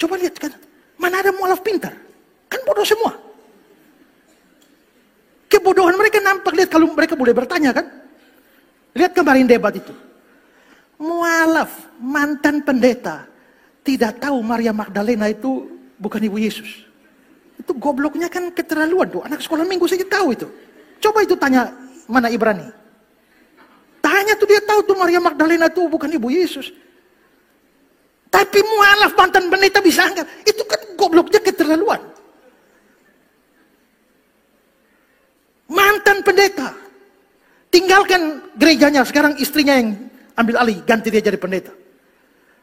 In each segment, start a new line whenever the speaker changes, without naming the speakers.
Coba lihat kan, mana ada mualaf pintar? Kan bodoh semua. Kebodohan mereka nampak, lihat kalau mereka boleh bertanya kan. Lihat kemarin debat itu. Mualaf, mantan pendeta, tidak tahu Maria Magdalena itu bukan ibu Yesus. Itu gobloknya kan keterlaluan tuh. Anak sekolah minggu saja tahu itu. Coba itu tanya mana Ibrani. Tanya tuh, dia tahu tuh Maria Magdalena itu bukan ibu Yesus. Tapi mualaf mantan pendeta bisa angkat. Itu kan gobloknya keterlaluan. Mantan pendeta. Tinggalkan gerejanya, sekarang istrinya yang ambil alih, ganti dia jadi pendeta.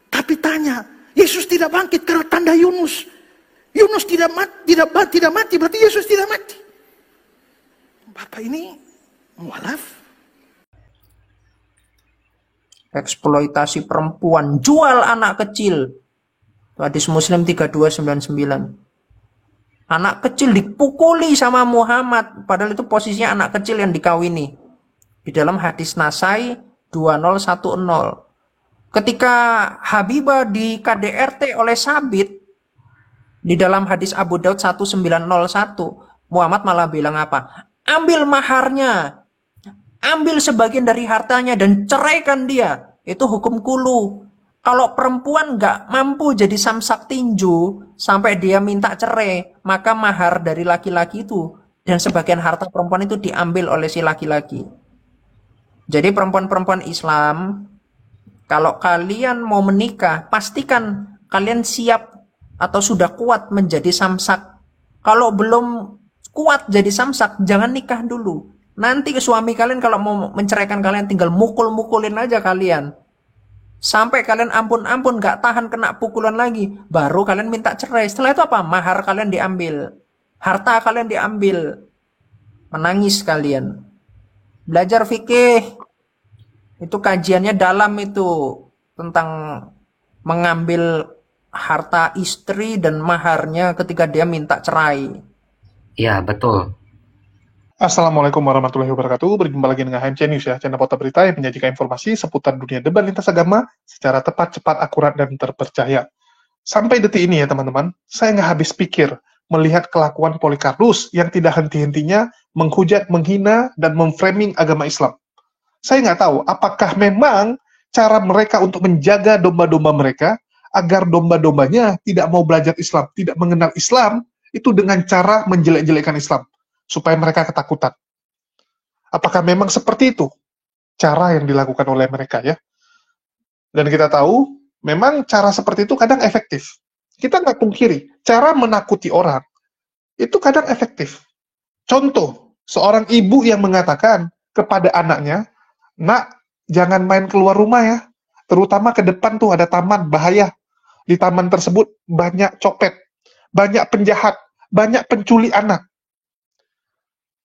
Tapi tanya, Yesus tidak bangkit karena tanda Yunus. Yunus tidak mati, berarti Yesus tidak mati. Bapak ini mualaf.
Eksploitasi perempuan, jual anak kecil. Hadis Muslim 3299. Anak kecil dipukuli sama Muhammad, padahal itu posisinya anak kecil yang dikawini. Di dalam hadis Nasai 2010. Ketika Habibah di KDRT oleh Sabit, di dalam hadis Abu Daud 1901, Muhammad malah bilang apa? Ambil maharnya, ambil sebagian dari hartanya dan ceraikan dia. Itu hukum kulu. Kalau perempuan nggak mampu jadi samsak tinju sampai dia minta cerai, maka mahar dari laki-laki itu dan sebagian harta perempuan itu diambil oleh si laki-laki. Jadi perempuan-perempuan Islam, kalau kalian mau menikah, pastikan kalian siap atau sudah kuat menjadi samsak. Kalau belum kuat jadi samsak, jangan nikah dulu. Nanti ke suami kalian kalau mau menceraikan kalian tinggal mukul-mukulin aja kalian. Sampai kalian ampun-ampun gak tahan kena pukulan lagi. Baru kalian minta cerai. Setelah itu apa? Mahar kalian diambil. Harta kalian diambil. Menangis kalian. Belajar fikih. Itu kajiannya dalam itu. Tentang mengambil harta istri dan maharnya ketika dia minta cerai.
Iya, betul.
Assalamualaikum warahmatullahi wabarakatuh. Berjumpa lagi dengan HMC News ya, channel Porta Berita yang menyajikan informasi seputar dunia debat lintas agama secara tepat, cepat, akurat, dan terpercaya. Sampai detik ini ya teman-teman, saya nggak habis pikir melihat kelakuan Polikarpus yang tidak henti-hentinya menghujat, menghina, dan memframing agama Islam. Saya nggak tahu apakah memang cara mereka untuk menjaga domba-domba mereka agar domba-dombanya tidak mau belajar Islam, tidak mengenal Islam, itu dengan cara menjelek-jelekan Islam. Supaya mereka ketakutan. Apakah memang seperti itu cara yang dilakukan oleh mereka ya? Dan kita tahu, memang cara seperti itu kadang efektif. Kita nggak pungkiri, cara menakuti orang itu kadang efektif. Contoh, seorang ibu yang mengatakan kepada anaknya, "Nak, jangan main keluar rumah ya. Terutama ke depan tuh ada taman, bahaya. Di taman tersebut banyak copet, banyak penjahat, banyak penculik anak."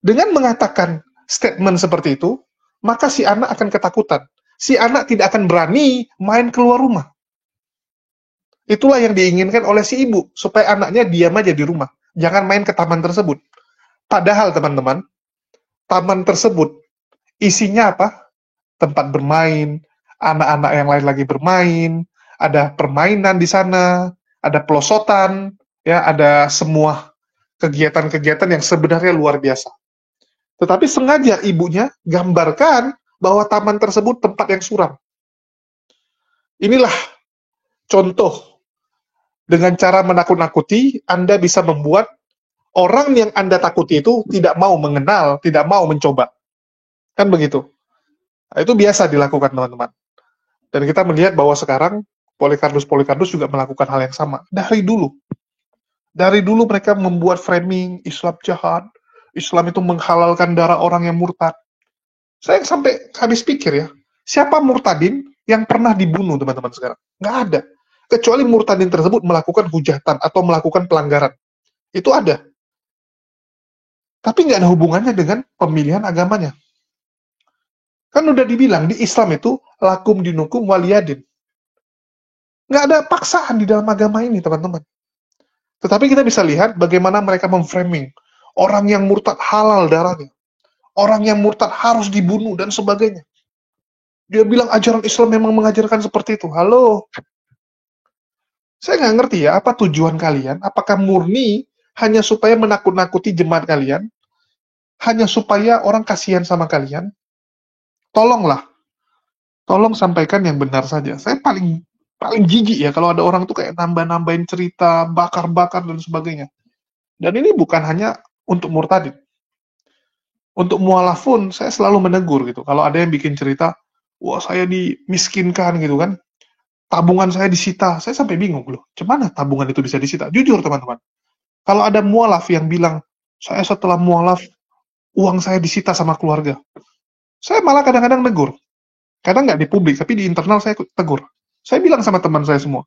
Dengan mengatakan statement seperti itu, maka si anak akan ketakutan. Si anak tidak akan berani main keluar rumah. Itulah yang diinginkan oleh si ibu, supaya anaknya diam aja di rumah. Jangan main ke taman tersebut. Padahal teman-teman, taman tersebut isinya apa? Tempat bermain, anak-anak yang lain lagi bermain, ada permainan di sana, ada pelosotan, ya, ada semua kegiatan-kegiatan yang sebenarnya luar biasa. Tetapi sengaja ibunya gambarkan bahwa taman tersebut tempat yang suram. Inilah contoh. Dengan cara menakut-nakuti, Anda bisa membuat orang yang Anda takuti itu tidak mau mengenal, tidak mau mencoba. Kan begitu. Nah, itu biasa dilakukan teman-teman. Dan kita melihat bahwa sekarang Polikarpus juga melakukan hal yang sama. Dari dulu. Dari dulu mereka membuat framing Islam jahat. Islam itu menghalalkan darah orang yang murtad. Saya sampai habis pikir ya, siapa murtadin yang pernah dibunuh teman-teman sekarang? Nggak ada. Kecuali murtadin tersebut melakukan hujatan atau melakukan pelanggaran. Itu ada. Tapi nggak ada hubungannya dengan pemilihan agamanya. Kan udah dibilang, di Islam itu lakum dinukum waliyadin. Nggak ada paksaan di dalam agama ini teman-teman. Tetapi kita bisa lihat bagaimana mereka memframing. Orang yang murtad halal darahnya. Orang yang murtad harus dibunuh dan sebagainya. Dia bilang ajaran Islam memang mengajarkan seperti itu. Halo. Saya nggak ngerti ya, apa tujuan kalian? Apakah murni hanya supaya menakut-nakuti jemaat kalian? Hanya supaya orang kasihan sama kalian? Tolonglah, tolong sampaikan yang benar saja. Saya paling paling jijik ya kalau ada orang tuh kayak nambah-nambahin cerita, bakar-bakar dan sebagainya. Dan ini bukan hanya untuk murtadin. Untuk mualaf pun saya selalu menegur gitu. Kalau ada yang bikin cerita, wah saya dimiskinkan gitu kan, tabungan saya disita, saya sampai bingung loh. Gimana tabungan itu bisa disita? Jujur teman-teman. Kalau ada mualaf yang bilang, saya setelah mualaf, uang saya disita sama keluarga. Saya malah kadang-kadang negur. Kadang nggak di publik, tapi di internal saya tegur. Saya bilang sama teman saya semua,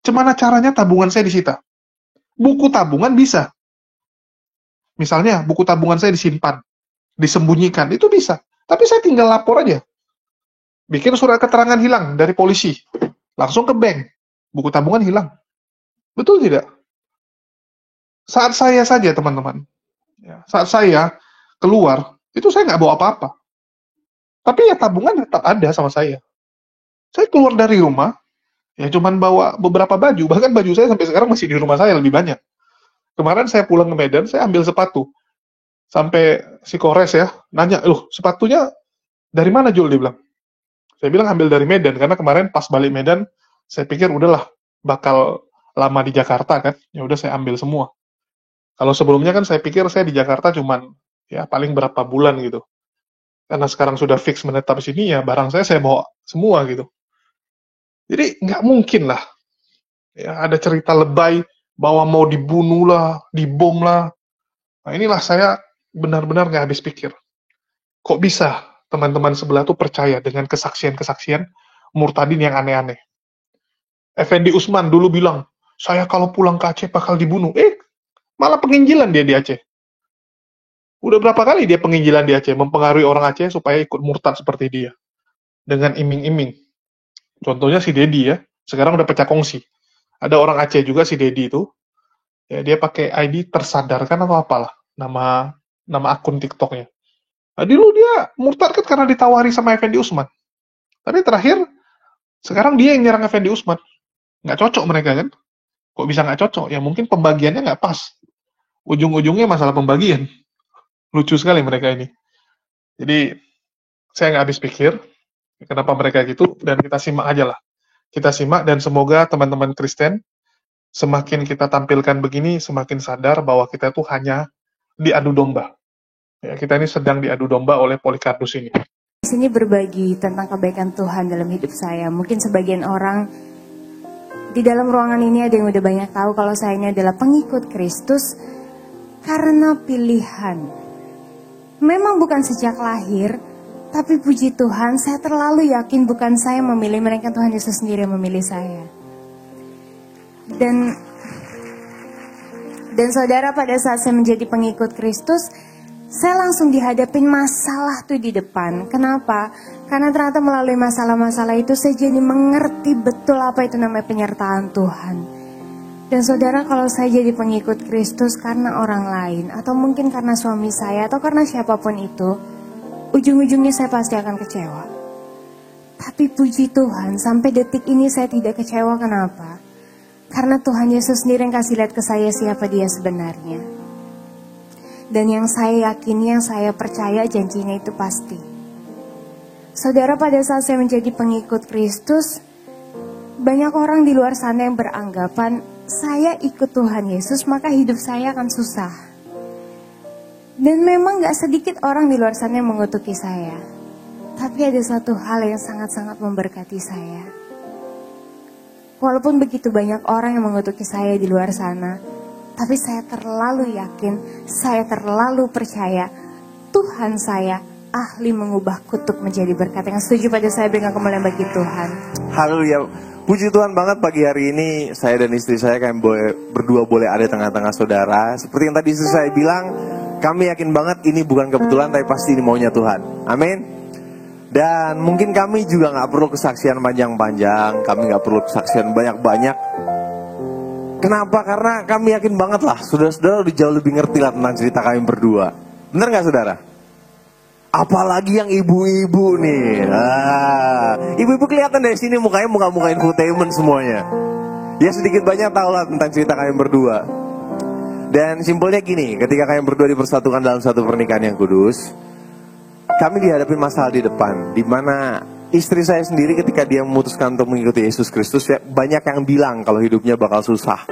gimana caranya tabungan saya disita? Buku tabungan bisa. Misalnya, buku tabungan saya disimpan, disembunyikan, itu bisa. Tapi saya tinggal lapor aja. Bikin surat keterangan hilang dari polisi. Langsung ke bank. Buku tabungan hilang. Betul tidak? Saat saya saja, teman-teman. Ya, saat saya keluar, itu saya nggak bawa apa-apa. Tapi ya tabungan tetap ada sama saya. Saya keluar dari rumah, ya cuman bawa beberapa baju. Bahkan baju saya sampai sekarang masih di rumah saya lebih banyak. Kemarin saya pulang ke Medan, saya ambil sepatu. Sampai si Kores ya, nanya, loh sepatunya dari mana Jul? Dia bilang. Saya bilang ambil dari Medan, karena kemarin pas balik Medan, saya pikir udahlah, bakal lama di Jakarta kan, ya udah saya ambil semua. Kalau sebelumnya kan saya pikir saya di Jakarta cuman, ya paling berapa bulan gitu. Karena sekarang sudah fix menetap di sini, ya barang saya bawa semua gitu. Jadi nggak mungkin lah, ya ada cerita lebay, bahwa mau dibunuh lah, dibom lah. Nah inilah saya benar-benar nggak habis pikir. Kok bisa teman-teman sebelah tuh percaya dengan kesaksian-kesaksian murtadin yang aneh-aneh? Effendi Usman dulu bilang, saya kalau pulang ke Aceh bakal dibunuh. Malah penginjilan dia di Aceh. Udah berapa kali dia penginjilan di Aceh, mempengaruhi orang Aceh supaya ikut murtad seperti dia. Dengan iming-iming. Contohnya si Dedi ya, sekarang udah pecah kongsi. Ada orang Aceh juga si Dedi itu, ya dia pakai ID tersadarkan atau apalah, nama akun TikToknya. Nah, dulu dia murtad kan karena ditawari sama Effendi Usman. Tapi terakhir, sekarang dia yang nyerang Effendi Usman. Nggak cocok mereka kan? Kok bisa nggak cocok? Ya mungkin pembagiannya nggak pas. Ujung-ujungnya masalah pembagian. Lucu sekali mereka ini. Jadi, saya nggak habis pikir kenapa mereka gitu, dan kita simak aja lah. Kita simak, dan semoga teman-teman Kristen, semakin kita tampilkan begini, semakin sadar bahwa kita tuh hanya diadu domba. Ya, kita ini sedang diadu domba oleh Polikarpus ini.
Di sini berbagi tentang kebaikan Tuhan dalam hidup saya. Mungkin sebagian orang di dalam ruangan ini ada yang udah banyak tahu kalau saya ini adalah pengikut Kristus karena pilihan. Memang bukan sejak lahir, tapi puji Tuhan saya terlalu yakin bukan saya memilih, melainkan Tuhan Yesus sendiri yang memilih saya. Dan saudara, pada saat saya menjadi pengikut Kristus, saya langsung dihadapin masalah tuh di depan. Kenapa? Karena ternyata melalui masalah-masalah itu saya jadi mengerti betul apa itu namanya penyertaan Tuhan. Dan saudara, kalau saya jadi pengikut Kristus karena orang lain, atau mungkin karena suami saya, atau karena siapapun itu, ujung-ujungnya saya pasti akan kecewa. Tapi puji Tuhan, sampai detik ini saya tidak kecewa. Kenapa? Karena Tuhan Yesus sendiri yang kasih lihat ke saya siapa dia sebenarnya. Dan yang saya yakini, yang saya percaya janjinya itu pasti. Saudara, pada saat saya menjadi pengikut Kristus, banyak orang di luar sana yang beranggapan, saya ikut Tuhan Yesus maka hidup saya akan susah. Dan memang gak sedikit orang di luar sana yang mengutuki saya. Tapi ada satu hal yang sangat-sangat memberkati saya. Walaupun begitu banyak orang yang mengutuki saya di luar sana, tapi saya terlalu yakin, saya terlalu percaya, Tuhan saya ahli mengubah kutuk menjadi berkat. Yang setuju pada saya, berikan kemuliaan bagi Tuhan.
Haleluya. Puji Tuhan banget, pagi hari ini saya dan istri saya kami berdua boleh ada tengah-tengah saudara. Seperti yang tadi istri saya bilang, kami yakin banget ini bukan kebetulan, tapi pasti ini maunya Tuhan. Amin. Dan mungkin kami juga gak perlu kesaksian panjang-panjang, kami gak perlu kesaksian banyak-banyak. Kenapa? Karena kami yakin banget lah, saudara-saudara udah jauh lebih ngerti lah tentang cerita kami berdua. Bener gak saudara? Apalagi yang ibu-ibu nih. Ibu-ibu kelihatan dari sini mukanya muka-muka infotainment semuanya. Ya sedikit banyak tahulah tentang cerita kalian berdua. Dan simpelnya gini, ketika kalian berdua dipersatukan dalam satu pernikahan yang kudus, kami dihadapi masalah di depan, di mana istri saya sendiri ketika dia memutuskan untuk mengikuti Yesus Kristus, ya, banyak yang bilang kalau hidupnya bakal susah.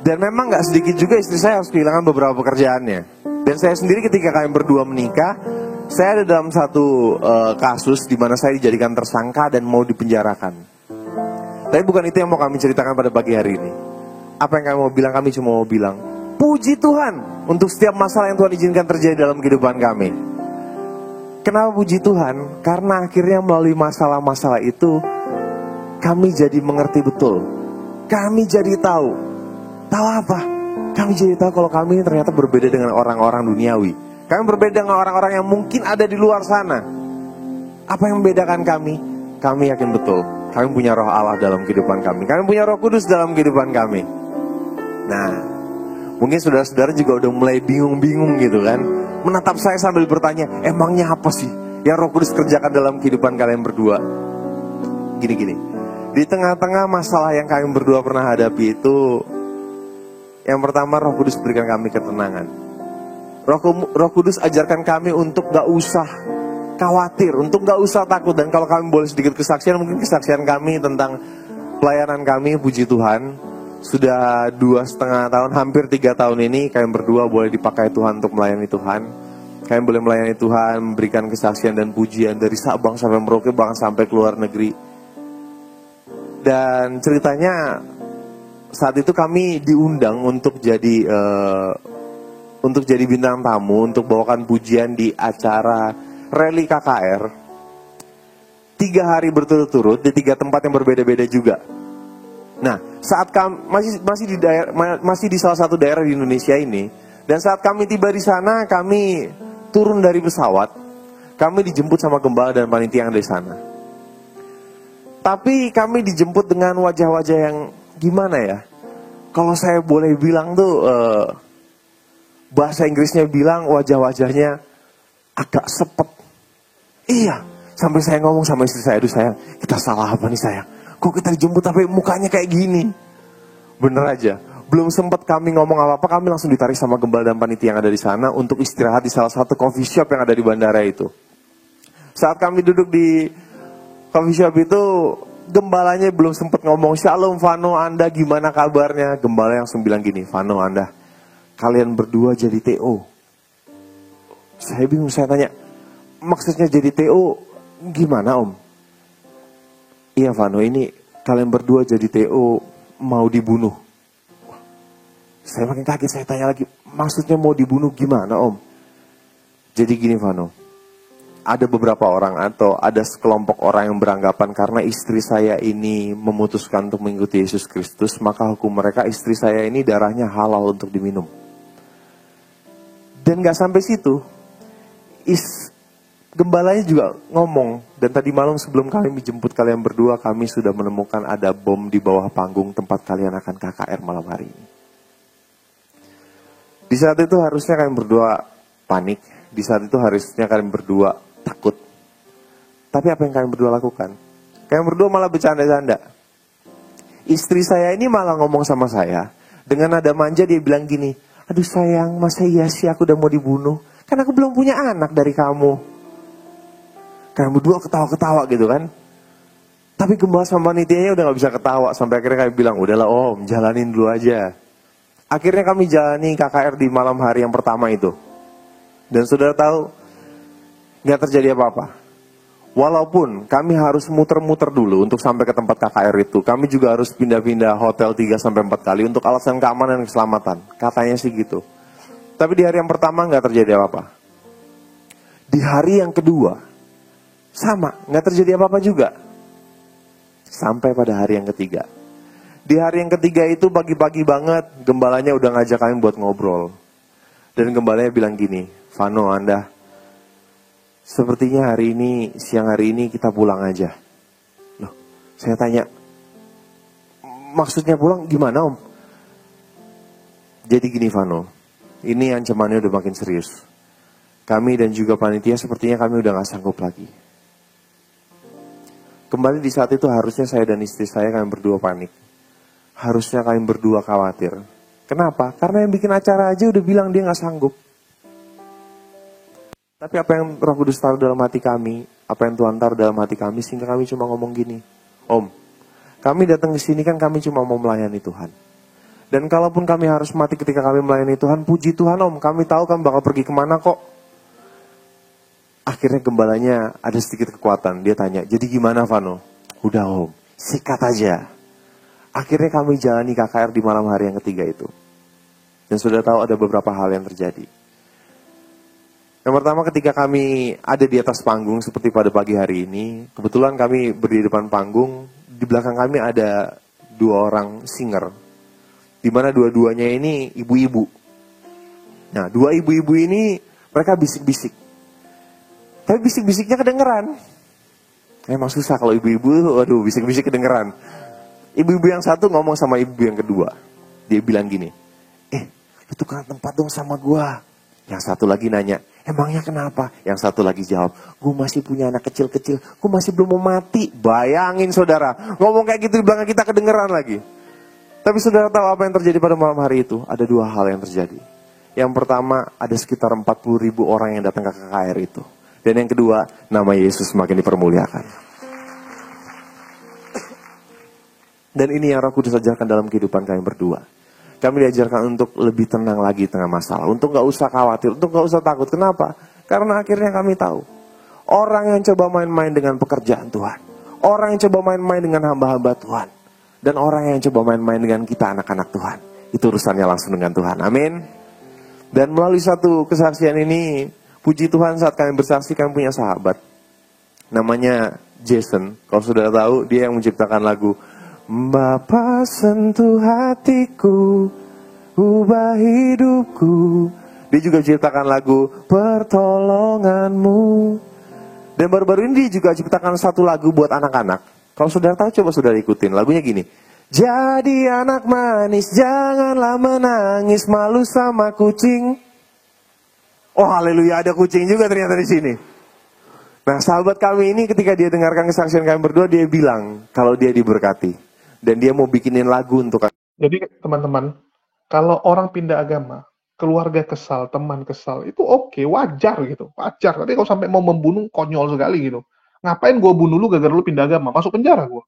Dan memang gak sedikit juga istri saya harus kehilangan beberapa pekerjaannya. Dan saya sendiri ketika kalian berdua menikah, saya ada dalam satu kasus di mana saya dijadikan tersangka dan mau dipenjarakan. Tapi bukan itu yang mau kami ceritakan pada pagi hari ini. Apa yang kami mau bilang, kami cuma mau bilang, puji Tuhan untuk setiap masalah yang Tuhan izinkan terjadi dalam kehidupan kami. Kenapa puji Tuhan? Karena akhirnya melalui masalah-masalah itu, kami jadi mengerti betul. Kami jadi tahu. Tahu apa? Kami jadi tahu kalau kami ini ternyata berbeda dengan orang-orang duniawi. Kami berbeda dengan orang-orang yang mungkin ada di luar sana. Apa yang membedakan kami? Kami yakin betul, kami punya roh Allah dalam kehidupan kami. Kami punya roh kudus dalam kehidupan kami. Nah, mungkin saudara-saudara juga udah mulai bingung-bingung gitu kan. Menatap saya sambil bertanya, emangnya apa sih yang Roh Kudus kerjakan dalam kehidupan kalian berdua? Gini-gini, di tengah-tengah masalah yang kalian berdua pernah hadapi itu, yang pertama Roh Kudus berikan kami ketenangan. Roh Kudus ajarkan kami untuk gak usah khawatir, untuk gak usah takut. Dan kalau kami boleh sedikit kesaksian, mungkin kesaksian kami tentang pelayanan kami, puji Tuhan, sudah 2,5 tahun, hampir 3 tahun ini kalian berdua boleh dipakai Tuhan untuk melayani Tuhan. Kalian boleh melayani Tuhan, memberikan kesaksian dan pujian dari Sabang sampai Merauke, bahkan sampai ke luar negeri. Dan ceritanya saat itu kami diundang untuk jadi bintang tamu, untuk bawakan pujian di acara rally KKR 3 hari berturut-turut di 3 tempat yang berbeda-beda juga. Nah, saat kami masih di salah satu daerah di Indonesia ini, dan saat kami tiba di sana, kami turun dari pesawat, kami dijemput sama gembala dan panitia yang ada di sana. Tapi kami dijemput dengan wajah-wajah yang gimana ya? Kalau saya boleh bilang tuh, bahasa Inggrisnya bilang wajah-wajahnya agak sepet. Iya, sampai saya ngomong sama istri saya, aduh sayang, kita salah apa nih sayang? Kok kita dijemput tapi mukanya kayak gini? Bener aja, belum sempat kami ngomong apa-apa, kami langsung ditarik sama gembala dan panitia yang ada di sana untuk istirahat di salah satu coffee shop yang ada di bandara itu. Saat kami duduk di coffee shop itu, gembalanya belum sempat ngomong, "Shalom Vano, Anda gimana kabarnya?" Gembala yang langsung bilang gini, "Vano, Anda, kalian berdua jadi TO." Saya bingung, saya tanya, "Maksudnya jadi TO gimana Om?" "Iya Vano, ini kalian berdua jadi TO mau dibunuh." Saya makin kaget, saya tanya lagi, "Maksudnya mau dibunuh gimana Om?" "Jadi gini Vano, ada beberapa orang atau ada sekelompok orang yang beranggapan karena istri saya ini memutuskan untuk mengikuti Yesus Kristus, maka hukum mereka istri saya ini darahnya halal untuk diminum." Dan gak sampai situ, gembalanya juga ngomong, "Dan tadi malam sebelum kami menjemput kalian berdua, kami sudah menemukan ada bom di bawah panggung tempat kalian akan KKR malam hari ini." Di saat itu harusnya kalian berdua panik, di saat itu harusnya kalian berdua takut. Tapi apa yang kalian berdua lakukan? Kalian berdua malah bercanda-canda. Istri saya ini malah ngomong sama saya, dengan nada manja dia bilang gini, "Aduh sayang, masa iya sih aku udah mau dibunuh? Kan aku belum punya anak dari kamu." Kalian berdua ketawa-ketawa gitu kan. Tapi gembala sama panitianya udah gak bisa ketawa. Sampai akhirnya kami bilang, "Udahlah Om, jalanin dulu aja." Akhirnya kami jalani KKR di malam hari yang pertama itu. Dan saudara tahu, gak terjadi apa-apa. Walaupun kami harus muter-muter dulu untuk sampai ke tempat KKR itu. Kami juga harus pindah-pindah hotel 3-4 kali untuk alasan keamanan dan keselamatan. Katanya sih gitu. Tapi di hari yang pertama gak terjadi apa-apa. Di hari yang kedua, sama, gak terjadi apa-apa juga. Sampai pada hari yang ketiga. Di hari yang ketiga itu pagi-pagi banget, gembalanya udah ngajak kami buat ngobrol. Dan gembalanya bilang gini, "Vano, Anda, sepertinya siang hari ini kita pulang aja." Loh, saya tanya, "Maksudnya pulang gimana Om?" "Jadi gini Vano, ini ancamannya udah makin serius. Kami dan juga panitia sepertinya kami udah gak sanggup lagi." Kembali di saat itu harusnya saya dan istri saya kami berdua panik. harusnya kalian berdua khawatir. Kenapa? Karena yang bikin acara aja udah bilang dia gak sanggup. Tapi apa yang Roh Kudus taruh dalam hati kami, apa yang Tuhan taruh dalam hati kami, sehingga kami cuma ngomong gini, Om, kami datang ke sini kan kami cuma mau melayani Tuhan. Dan kalaupun kami harus mati ketika kami melayani Tuhan, puji Tuhan Om, kami tahu kami bakal pergi kemana kok. Akhirnya gembalanya ada sedikit kekuatan. Dia tanya, jadi gimana Vano? Udah Om, sikat aja. Akhirnya kami jalani KKR di malam hari yang ketiga itu. Dan sudah tahu ada beberapa hal yang terjadi. Yang pertama ketika kami ada di atas panggung seperti pada pagi hari ini. Kebetulan kami berdiri di depan panggung. Di belakang kami ada 2 orang singer. Dimana dua-duanya ini ibu-ibu. Nah 2 ibu-ibu ini mereka bisik-bisik. Tapi bisik-bisiknya kedengeran. Emang susah kalau ibu-ibu, waduh bisik-bisik kedengeran. Ibu-ibu yang satu ngomong sama ibu yang kedua. Dia bilang gini, lu tukar tempat dong sama gua. Yang satu lagi nanya, emangnya kenapa? Yang satu lagi jawab, gua masih punya anak kecil-kecil, gua masih belum mau mati. Bayangin saudara, ngomong kayak gitu di belakang kita kedengeran lagi. Tapi saudara tahu apa yang terjadi pada malam hari itu? Ada 2 hal yang terjadi. Yang pertama, ada sekitar 40.000 orang yang datang ke KKR itu. Dan yang kedua, nama Yesus semakin dipermuliakan. Dan ini yang Roh Kudus ajarkan dalam kehidupan kami berdua. Kami diajarkan untuk lebih tenang lagi tengah masalah. Untuk gak usah khawatir, untuk gak usah takut. Kenapa? Karena akhirnya kami tahu. Orang yang coba main-main dengan pekerjaan Tuhan. Orang yang coba main-main dengan hamba-hamba Tuhan. Dan orang yang coba main-main dengan kita anak-anak Tuhan. Itu urusannya langsung dengan Tuhan. Amin. Dan melalui satu kesaksian ini, puji Tuhan saat kami bersaksi kami punya sahabat. Namanya Jason. Kalau sudah tahu dia yang menciptakan lagu Bapa sentuh hatiku, ubah hidupku. Dia juga menciptakan lagu Pertolonganmu. Dan baru-baru ini dia juga ciptakan satu lagu buat anak-anak. Kalau saudara tahu coba saudara ikutin. Lagunya gini. Jadi anak manis janganlah menangis malu sama kucing. Oh haleluya, ada kucing juga ternyata di sini. Nah sahabat kami ini ketika dia dengarkan kesaksian kami berdua, dia bilang kalau dia diberkati. Dan dia mau bikinin lagu untuk.
Jadi teman-teman, kalau orang pindah agama, keluarga kesal, teman kesal, itu oke, wajar gitu. Wajar, tapi kalau sampai mau membunuh, konyol sekali gitu. Ngapain gue bunuh lu gara-gara lu pindah agama? Masuk penjara gue.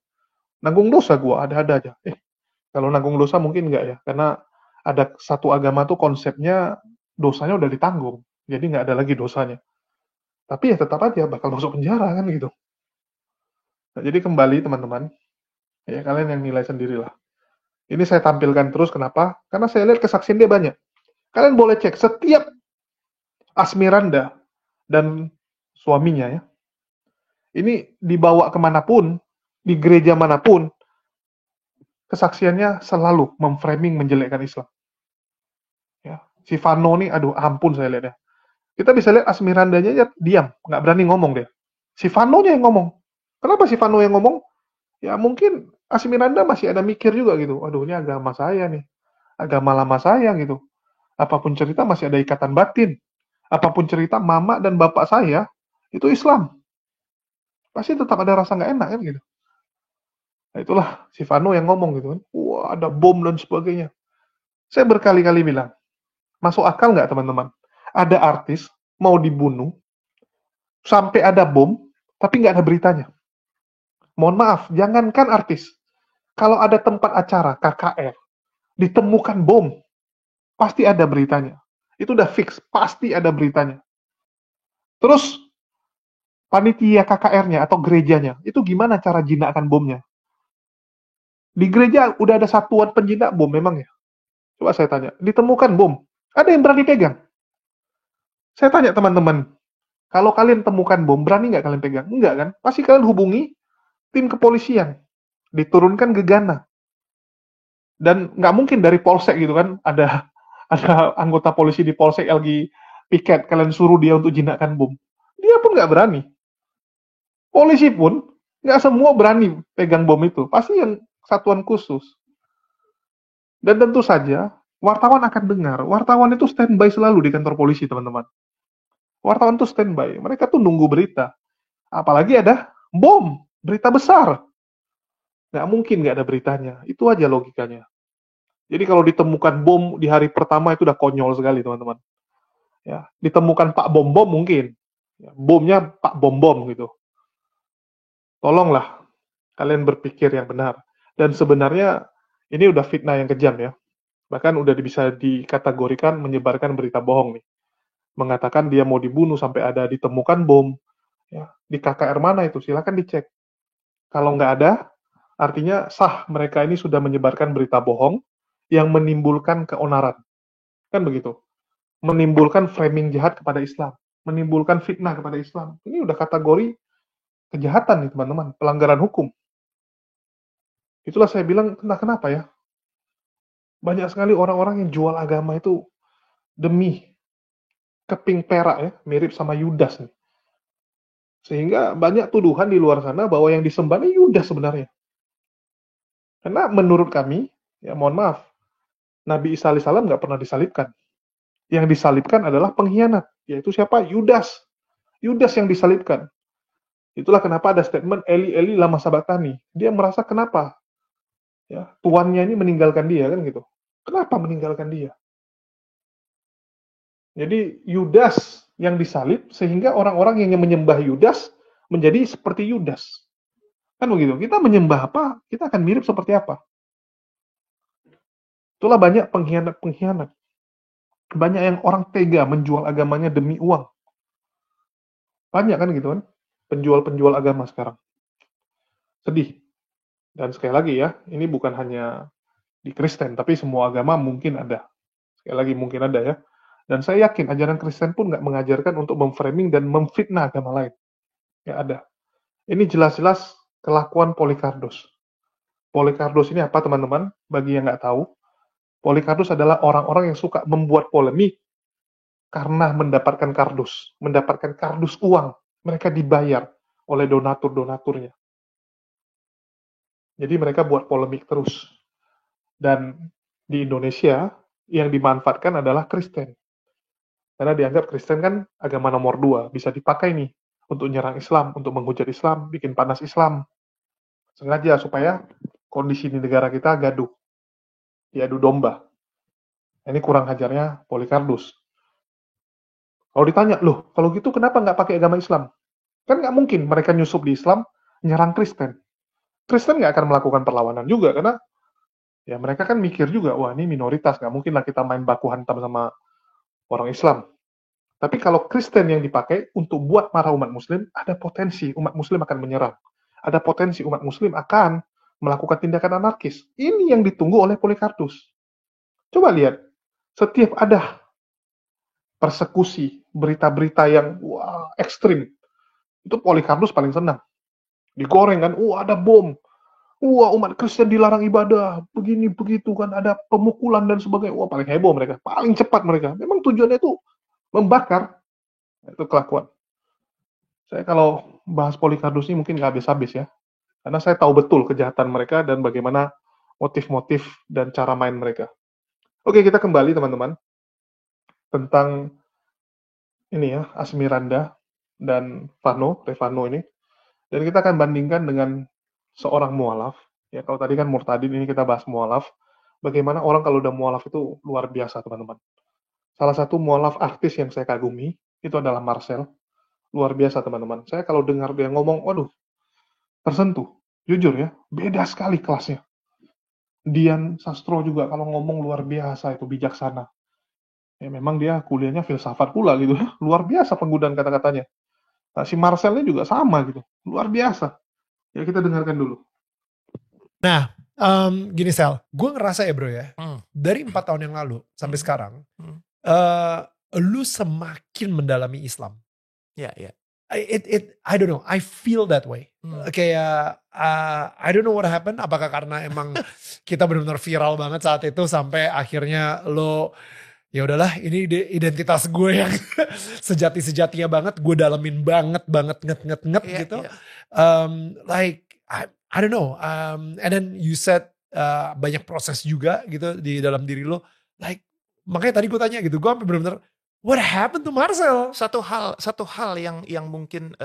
Nanggung dosa gue, ada-ada aja. Kalau nanggung dosa mungkin enggak ya. Karena ada satu agama tuh konsepnya dosanya udah ditanggung. Jadi nggak ada lagi dosanya. Tapi ya tetap aja bakal masuk penjara kan gitu. Nah, jadi kembali teman-teman, ya kalian yang nilai sendirilah. Ini saya tampilkan terus, kenapa? Karena saya lihat kesaksian dia banyak. Kalian boleh cek, setiap Asmiranda dan suaminya ya, ini dibawa kemanapun, di gereja manapun, kesaksiannya selalu memframing menjelekkan Islam. Ya, si Vano nih, aduh ampun saya lihat ya. Kita bisa lihat Asmirandanya aja diam, nggak berani ngomong dia. Si Vanonya yang ngomong. Kenapa si Vano yang ngomong? Ya mungkin Asmiranda masih ada mikir juga gitu. Aduh ini agama saya nih. Agama lama saya gitu. Apapun cerita masih ada ikatan batin. Apapun cerita mama dan bapak saya, itu Islam. Pasti tetap ada rasa nggak enak kan gitu. Nah itulah si Vano yang ngomong gitu kan. Wah ada bom dan sebagainya. Saya berkali-kali bilang, masuk akal nggak teman-teman? Ada artis mau dibunuh, sampai ada bom, tapi nggak ada beritanya. Mohon maaf, jangankan artis. Kalau ada tempat acara, KKR, ditemukan bom, pasti ada beritanya. Itu udah fix, pasti ada beritanya. Terus, panitia KKR-nya atau gerejanya, itu gimana cara jinakkan bomnya? Di gereja udah ada satuan penjinak bom memang ya? Coba saya tanya, ditemukan bom, ada yang berani pegang? Saya tanya teman-teman, kalau kalian temukan bom, berani nggak kalian pegang? Enggak kan? Pasti kalian hubungi tim kepolisian, diturunkan gegana. Dan nggak mungkin dari polsek gitu kan, ada anggota polisi di polsek lagi piket, kalian suruh dia untuk jinakkan bom. Dia pun nggak berani. Polisi pun nggak semua berani pegang bom itu. Pasti yang satuan khusus. Dan tentu saja, wartawan akan dengar. Wartawan itu standby selalu di kantor polisi, teman-teman. Wartawan itu standby. Mereka tuh nunggu berita. Apalagi ada bom, berita besar. Nggak mungkin nggak ada beritanya. Itu aja logikanya. Jadi kalau ditemukan bom di hari pertama itu udah konyol sekali, teman-teman. Ya, ditemukan Pak Bom-Bom mungkin. Ya, bomnya Pak Bom-Bom gitu. Tolonglah kalian berpikir yang benar. Dan sebenarnya ini udah fitnah yang kejam ya. Bahkan udah bisa dikategorikan menyebarkan berita bohong nih. Mengatakan dia mau dibunuh sampai ada ditemukan bom. Ya, di KKR mana itu? Silakan dicek. Kalau nggak ada, artinya sah mereka ini sudah menyebarkan berita bohong yang menimbulkan keonaran. Kan begitu. Menimbulkan framing jahat kepada Islam. Menimbulkan fitnah kepada Islam. Ini udah kategori kejahatan nih teman-teman. Pelanggaran hukum. Itulah saya bilang, kenapa ya? Banyak sekali orang-orang yang jual agama itu demi keping perak ya. Mirip sama Yudas nih. Sehingga banyak tuduhan di luar sana bahwa yang disembah ini Yudas sebenarnya. Karena menurut kami, ya mohon maaf, Nabi Isa alaihissalam nggak pernah disalibkan. Yang disalibkan adalah pengkhianat, yaitu siapa? Yudas. Yudas yang disalibkan. Itulah kenapa ada statement Eli Eli lama sabachthani. Dia merasa kenapa? Ya, tuannya ini meninggalkan dia kan gitu. Kenapa meninggalkan dia? Jadi Yudas yang disalib sehingga orang-orang yang menyembah Yudas menjadi seperti Yudas. Kan begitu. Kita menyembah apa, kita akan mirip seperti apa. Itulah banyak pengkhianat-pengkhianat. Banyak yang orang tega menjual agamanya demi uang. Banyak kan gitu kan. Penjual-penjual agama sekarang. Sedih. Dan sekali lagi ya, ini bukan hanya di Kristen, tapi semua agama mungkin ada. Sekali lagi mungkin ada ya. Dan saya yakin ajaran Kristen pun nggak mengajarkan untuk memframing dan memfitnah agama lain. Ya ada. Ini jelas-jelas kelakuan Polikarpus. Polikarpus ini apa teman-teman? Bagi yang nggak tahu, Polikarpus adalah orang-orang yang suka membuat polemik karena mendapatkan kardus. Mendapatkan kardus uang. Mereka dibayar oleh donatur-donaturnya. Jadi mereka buat polemik terus. Dan di Indonesia, yang dimanfaatkan adalah Kristen. Karena dianggap Kristen kan agama nomor 2, bisa dipakai nih untuk nyerang Islam, untuk menghujat Islam, bikin panas Islam. Sengaja supaya kondisi di negara kita gaduh. Diadu domba. Ini kurang hajarnya Polikarpus. Kalau ditanya, loh, kalau gitu kenapa nggak pakai agama Islam? Kan nggak mungkin mereka nyusup di Islam, nyerang Kristen. Kristen nggak akan melakukan perlawanan juga, karena ya mereka kan mikir juga, wah ini minoritas, nggak mungkin lah kita main baku hantam sama orang Islam. Tapi kalau Kristen yang dipakai untuk buat marah umat Muslim, ada potensi umat Muslim akan menyerang. Ada potensi umat Muslim akan melakukan tindakan anarkis. Ini yang ditunggu oleh Polikarpus. Coba lihat, setiap ada persekusi, berita-berita yang wah, ekstrim, itu Polikarpus paling senang. Digoreng kan, ada bom, umat Kristen dilarang ibadah, begini begitu kan, ada pemukulan dan sebagainya. Paling heboh mereka, paling cepat mereka. Memang tujuannya itu membakar. Itu kelakuan. Saya kalau bahas Polikarpus ini mungkin nggak habis-habis ya. Karena saya tahu betul kejahatan mereka dan bagaimana motif-motif dan cara main mereka. Oke, kita kembali teman-teman. Tentang ini ya, Asmiranda dan Revano ini. Dan kita akan bandingkan dengan seorang mualaf. Ya, kalau tadi kan murtadin, ini kita bahas mualaf. Bagaimana orang kalau udah mualaf itu luar biasa, teman-teman. Salah satu mualaf artis yang saya kagumi, itu adalah Marcel. Luar biasa, teman-teman. Saya kalau dengar dia ngomong, waduh, tersentuh. Jujur ya, beda sekali kelasnya. Dian Sastro juga kalau ngomong luar biasa, itu bijaksana. Ya, memang dia kuliahnya filsafat pula gitu. Luar biasa penggunaan kata-katanya. Nah, si Marcelnya juga sama gitu. Luar biasa. Ya, kita dengarkan dulu.
Nah, gini Sel, gue ngerasa ya bro ya, dari 4 tahun yang lalu sampai sekarang, lu semakin mendalami Islam.
Ya, ya.
I don't know, I feel that way. Kayak, I don't know what happened, apakah karena emang kita benar-benar viral banget saat itu sampai akhirnya lo, ya udahlah ini identitas gue yang sejati-sejatinya banget, gue dalemin banget
Yeah,
gitu.
yeah.
Like, I don't know, and then you said banyak proses juga gitu di dalam diri lo. Like, makanya tadi gue tanya gitu, gue sampai benar-benar, what happened to Marcel?
Satu hal yang mungkin